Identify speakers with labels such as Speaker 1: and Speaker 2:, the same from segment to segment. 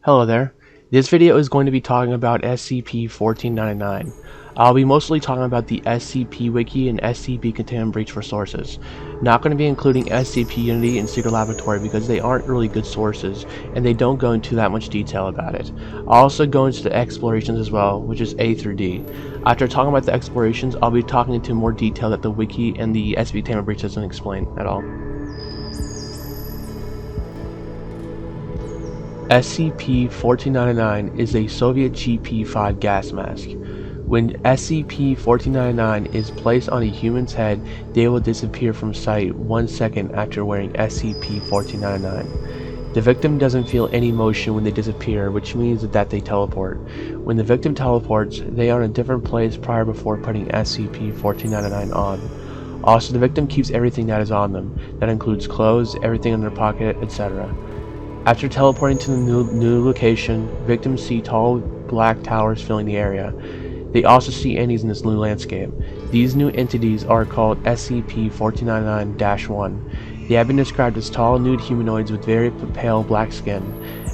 Speaker 1: Hello there. This video is going to be talking about SCP-1499. I'll be mostly talking about the SCP Wiki and SCP Containment Breach resources. Not going to be including SCP Unity and Secret Laboratory because they aren't really good sources and they don't go into that much detail about it. I'll also go into the explorations as well, which is A through D. After talking about the explorations, I'll be talking into more detail that the Wiki and the SCP Containment Breach doesn't explain at all. SCP-1499 is a Soviet GP-5 gas mask. When SCP-1499 is placed on a human's head, they will disappear from sight 1 second after wearing SCP-1499. The victim doesn't feel any motion when they disappear, which means that they teleport. When the victim teleports, they are in a different place prior before putting SCP-1499 on. Also, the victim keeps everything that is on them. That includes clothes, everything in their pocket, etc. After teleporting to the new location, victims see tall black towers filling the area. They also see entities in this new landscape. These new entities are called SCP-1499-1. They have been described as tall nude humanoids with very pale black skin.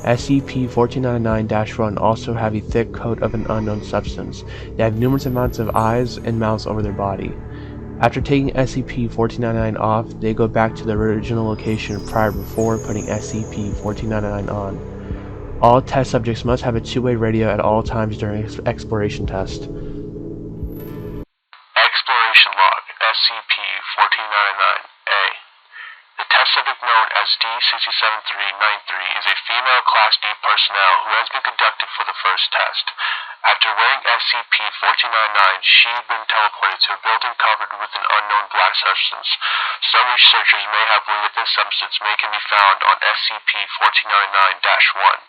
Speaker 1: SCP-1499-1 also have a thick coat of an unknown substance. They have numerous amounts of eyes and mouths over their body. After taking SCP-1499 off, they go back to the original location prior before putting SCP-1499 on. All test subjects must have a two-way radio at all times during exploration test.
Speaker 2: Exploration Log SCP-1499-A. The test subject known as D-67393 is a female Class D personnel who has been conducted for the first test. After wearing SCP-1499, she had been teleported to a building covered with an unknown black substance. Some researchers may have believed that this substance can be found on SCP-1499-1.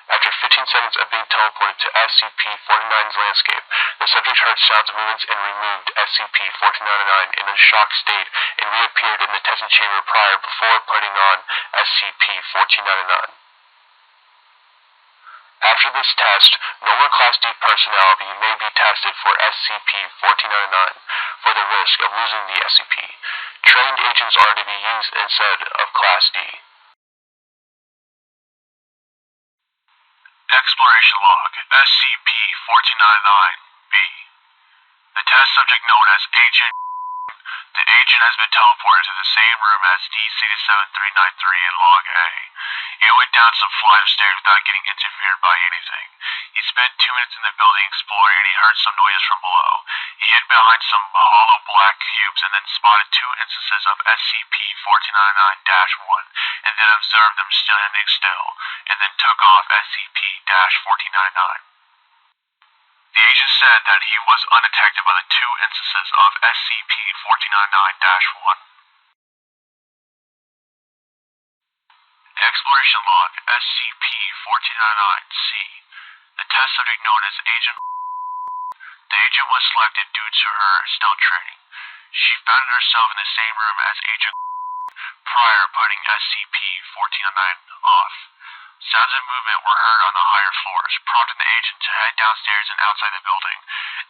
Speaker 2: After 15 seconds of being teleported to SCP-49's landscape, the subject heard sounds of movements and removed SCP-1499 in a shocked state and reappeared in the testing chamber prior before putting on SCP-1499. After this test, normal Class D personnel may be tested for SCP-1499 for the risk of losing the SCP. Trained agents are to be used instead of Class D. Exploration Log SCP-1499-B. The test subject known as Agent The agent has been teleported to the same room as D-67393 in Log A. He went down some flight of stairs without getting interfered by anything. He spent 2 minutes in the building exploring and he heard some noises from below. He hid behind some hollow black cubes and then spotted 2 instances of SCP-1499-1 and then observed them standing still and then took off SCP-1499. The agent said that he was undetected by the 2 instances of SCP-1499-1. Exploration Log SCP-1499-C. The test subject known as Agent The agent was selected due to her stealth training. She found herself in the same room as Agent prior putting SCP-1499 off. Sounds of movement were heard on the higher floors, prompting the agent to head downstairs and outside the building.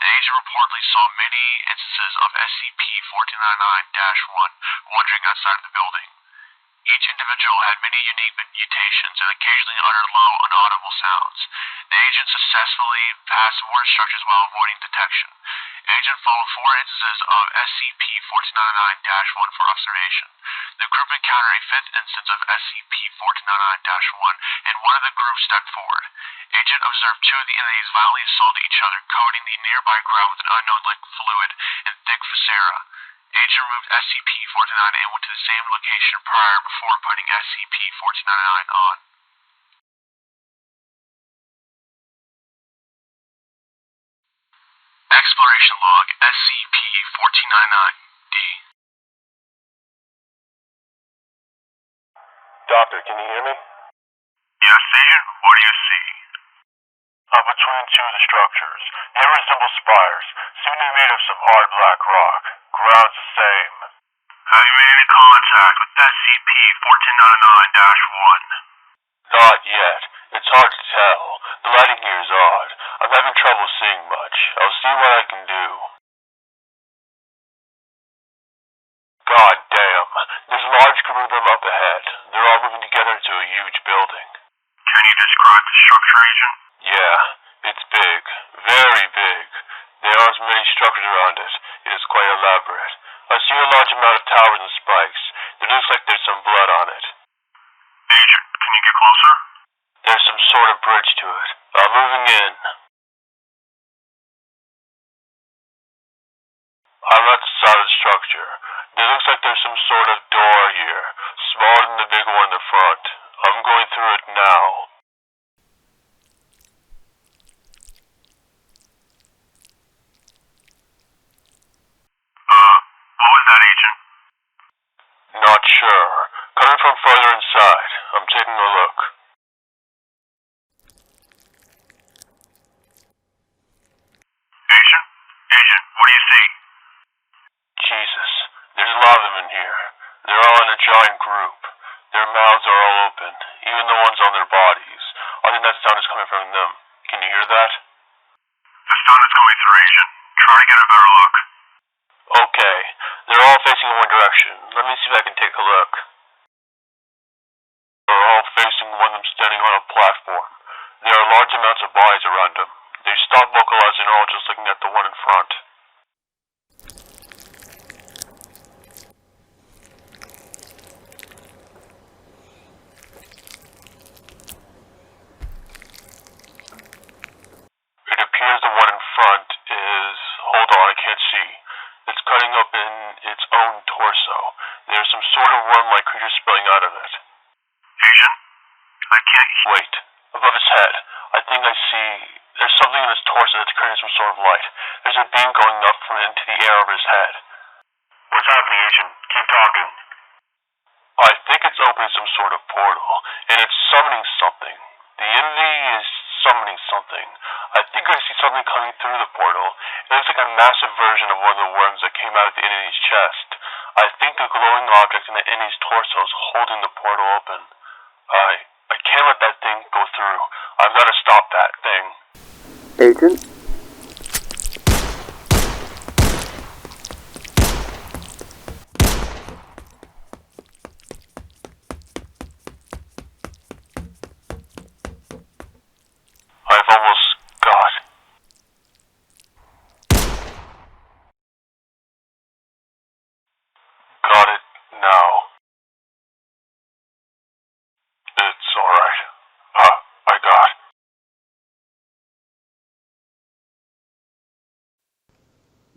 Speaker 2: The agent reportedly saw many instances of SCP-1499-1 wandering outside of the building. Each individual had many unique mutations and occasionally uttered low, inaudible sounds. The agent successfully passed more structures while avoiding detection. Agent followed 4 instances of SCP-1499-1 for observation. The group encountered a 5th instance of SCP-1499-1, and one of the groups stepped forward. Agent observed 2 of the entities violently assaulting each other, coating the nearby ground with an unknown liquid fluid and thick viscera. Agent removed SCP-1499 and went to the same location prior before putting SCP-1499 on. Exploration Log SCP-1499-D.
Speaker 3: Doctor, can you hear me?
Speaker 2: Yes, Agent. What do you see?
Speaker 3: Between 2 of the structures. They resemble spires. Seem to be made of some hard black rock. Ground's the same.
Speaker 2: Have you made any contact with SCP-1499-1?
Speaker 3: Not yet. It's hard to tell. The lighting here is odd. I'm having trouble seeing much. I'll see what I can do. God damn. There's a large group of them up ahead. They're all moving together into a huge building.
Speaker 2: Can you describe
Speaker 3: describe the structure, Agent?
Speaker 2: Yeah, it's big. Very big. There are many structures around it. It is quite elaborate. I see a large amount of towers and spikes. It looks like there's some blood on it.
Speaker 3: Agent, can you get closer?
Speaker 2: There's some sort of bridge to it. I'm moving in. I'm at the side of the structure. There looks like there's some sort of door here, smaller than the big one in the front. I'm going through it now.
Speaker 3: What was that, Agent?
Speaker 2: Not sure. Coming from further inside. I'm taking a look.
Speaker 3: Agent? Agent, what do you see?
Speaker 2: Jesus, there's a lot of them in here. They're all in a giant group. Their mouths are all open, even the ones on their bodies. I think that sound is coming from them. Can you hear that?
Speaker 3: The sound is coming through, Agent. Try to get a better look.
Speaker 2: Okay, they're all facing in one direction. Let me see if I can take a look. They're all facing one of them standing on a platform. There are large amounts of bodies around them. They stop vocalizing all just looking at the one in front. It appears the one in front is... Hold on, I can't see. It's cutting up in its own torso. There's some sort of worm-like creature spilling out of it.
Speaker 3: Agent? I can't hear.
Speaker 2: Wait, above his head. I think I see... There's something in his torso that's creating some sort of light. There's a beam going up from into the air over his head.
Speaker 3: What's happening, Agent? Keep talking.
Speaker 2: I think it's opening some sort of portal, and it's summoning something. The entity is summoning something. I think I see something coming through the portal. It looks like a massive version of one of the worms that came out of the entity's chest. I think the glowing object in the entity's torso is holding the portal open. I can't let that thing go through. I've got to stop that thing.
Speaker 4: Agent?
Speaker 2: I've almost got it now. It's alright. I got it.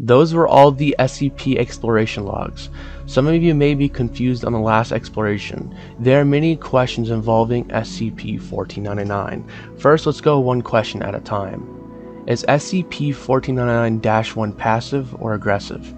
Speaker 1: Those were all the SCP exploration logs. Some of you may be confused on the last exploration. There are many questions involving SCP-1499. First, let's go one question at a time. Is SCP-1499-1 passive or aggressive?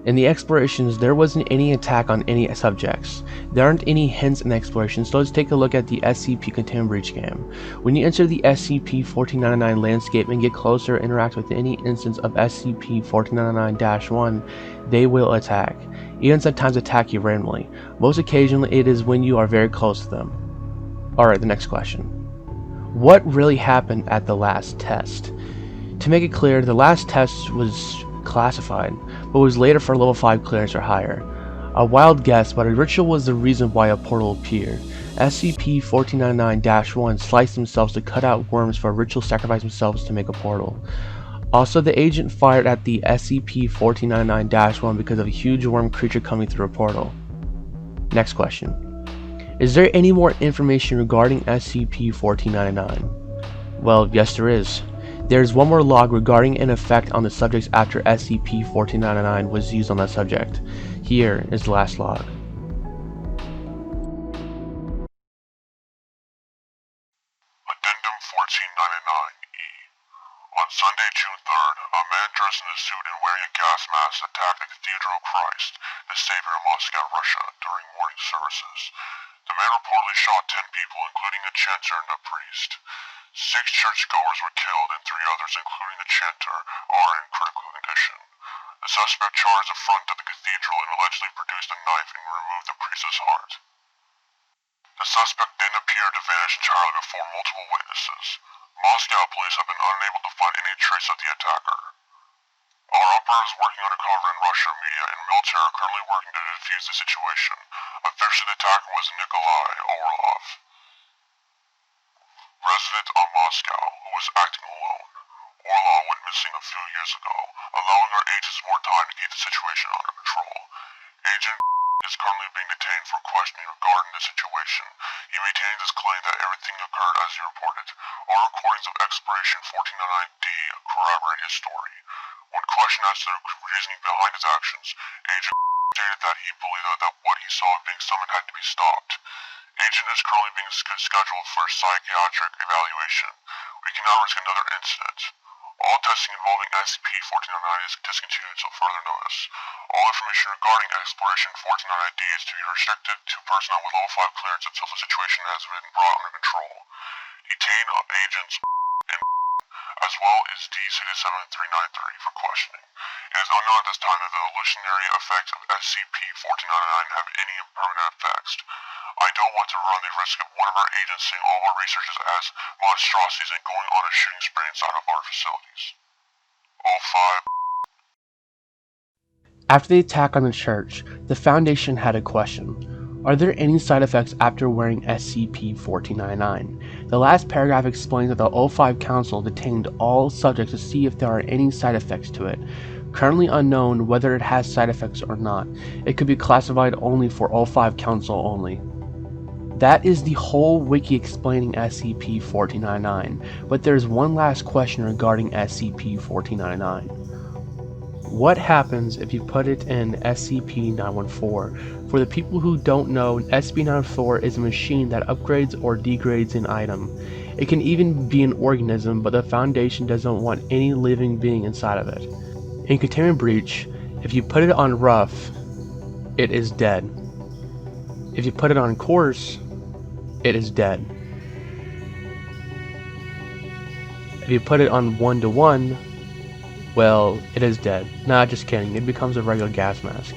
Speaker 1: In the explorations, there wasn't any attack on any subjects. There aren't any hints in the exploration, so let's take a look at the SCP Contained Breach Cam. When you enter the SCP-1499 landscape and get closer or interact with any instance of SCP-1499-1, they will attack. Even sometimes attack you randomly. Most occasionally it is when you are very close to them. Alright, the next question. What really happened at the last test? To make it clear, the last test was classified, but was later for level 5 clearance or higher. A wild guess, but a ritual was the reason why a portal appeared. SCP-1499-1 sliced themselves to cut out worms for a ritual sacrifice themselves to make a portal. Also, the agent fired at the SCP-1499-1 because of a huge worm creature coming through a portal. Next question. Is there any more information regarding SCP-1499? Well, yes there is. There is one more log regarding an effect on the subjects after SCP-1499 was used on that subject. Here is the last log.
Speaker 3: Addendum 1499-E. On Sunday, June 3rd, a man dressed in a suit and wearing a gas mask attacked the Cathedral of Christ, the Savior of Moscow, Russia, during morning services. The man reportedly shot 10 people, including a chanter and a priest. 6 churchgoers were killed and 3 others, including the chanter, are in critical condition. The suspect charged the front of the cathedral and allegedly produced a knife and removed the priest's heart. The suspect then appeared to vanish entirely before multiple witnesses. Moscow police have been unable to find any trace of the attacker. Our operatives working undercover in Russia media and military are currently working to defuse the situation. Officially, the attacker was Nikolai Orlov. was acting alone. Orla went missing a few years ago, allowing our agents more time to keep the situation under control. Agent is currently being detained for questioning regarding the situation. He maintains his claim that everything occurred as he reported. Our recordings of Exploration 1499D corroborate his story. When questioned as to the reasoning behind his actions, Agent stated that he believed that what he saw being summoned had to be stopped. Agent is currently being scheduled for psychiatric evaluation. We cannot risk another incident. All testing involving SCP-1499 is discontinued until further notice. All information regarding Exploration 1499D is to be restricted to personnel with level 5 clearance until the situation has been brought under control. Detain agents as well as D-7393 for questioning. It is unknown at this time if the illusionary effects of SCP-1499 have any permanent effects. I don't want to run the risk of one of our agents seeing all of our researchers as monstrosities and going on a shooting spree inside of our facilities. 05.
Speaker 1: After the attack on the church, the Foundation had a question. Are there any side effects after wearing SCP-1499? The last paragraph explains that the O5 Council detained all subjects to see if there are any side effects to it. Currently unknown whether it has side effects or not. It could be classified only for O5 Council only. That is the whole wiki explaining SCP-1499, but there's one last question regarding SCP-1499. What happens if you put it in SCP-914? For the people who don't know, SCP-914 is a machine that upgrades or degrades an item. It can even be an organism, but the Foundation doesn't want any living being inside of it. In Containment Breach, if you put it on rough, it is dead. If you put it on coarse, it is dead. If you put it on 1-to-1, well, it is dead. Nah, just kidding. It becomes a regular gas mask.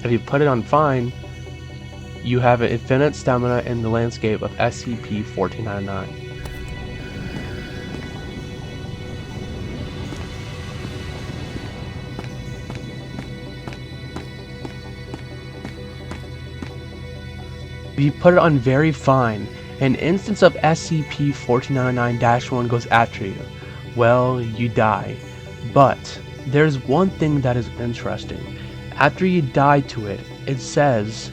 Speaker 1: If you put it on fine, you have an infinite stamina in the landscape of SCP-1499. If you put it on very fine, an instance of SCP-1499-1 goes after you. Well, you die. But there's one thing that is interesting. After you die to it, it says,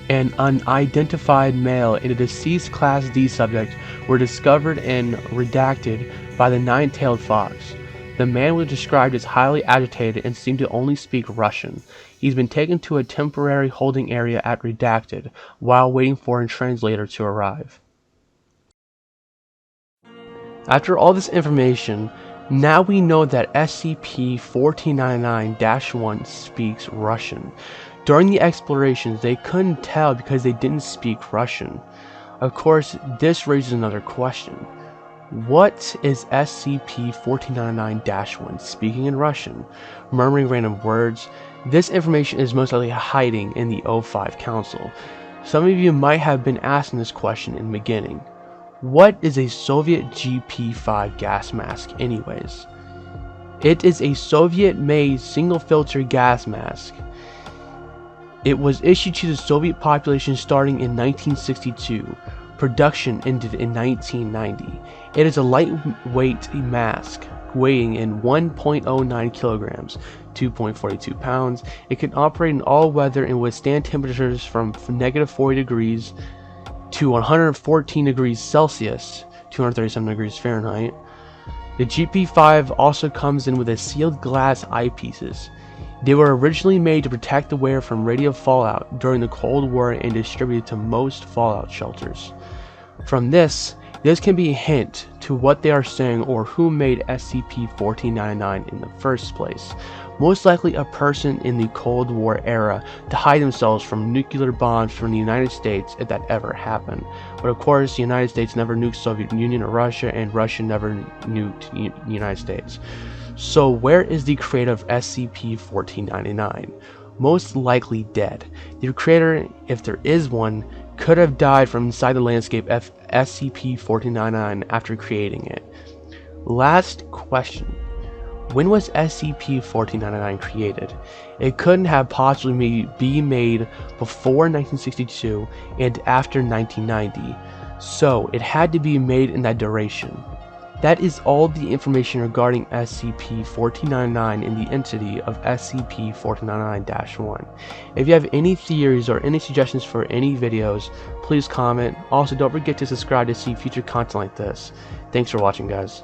Speaker 1: an unidentified male and a deceased Class D subject were discovered and redacted by the nine-tailed fox. The man was described as highly agitated and seemed to only speak Russian. He's been taken to a temporary holding area at Redacted while waiting for a translator to arrive. After all this information, now we know that SCP-1499-1 speaks Russian. During the explorations, they couldn't tell because they didn't speak Russian. Of course, this raises another question. What is SCP-1499-1 speaking in Russian? Murmuring random words? This information is most likely hiding in the O5 Council. Some of you might have been asking this question in the beginning. What is a Soviet GP5 gas mask anyways? It is a Soviet-made single-filter gas mask. It was issued to the Soviet population starting in 1962. Production ended in 1990. It is a lightweight mask weighing in 1.09 kilograms, 2.42 pounds. It can operate in all weather and withstand temperatures from negative 40 degrees to 114 degrees Celsius, 237 degrees Fahrenheit. The GP5 also comes in with a sealed glass eyepieces. They were originally made to protect the wearer from radio fallout during the Cold War and distributed to most fallout shelters. From this can be a hint to what they are saying or who made SCP-1499 in the first place. Most likely a person in the Cold War era to hide themselves from nuclear bombs from the United States if that ever happened. But of course, the United States never nuked Soviet Union or Russia, and Russia never nuked the United States. So where is the creator of SCP-1499? Most likely dead. The creator, if there is one, could have died from inside the landscape of SCP-1499 after creating it. Last question. When was SCP-1499 created? It couldn't have possibly be made before 1962 and after 1990, so it had to be made in that duration. That is all the information regarding SCP-1499 in the entity of SCP-1499-1. If you have any theories or any suggestions for any videos, please comment. Also, don't forget to subscribe to see future content like this. Thanks for watching, guys.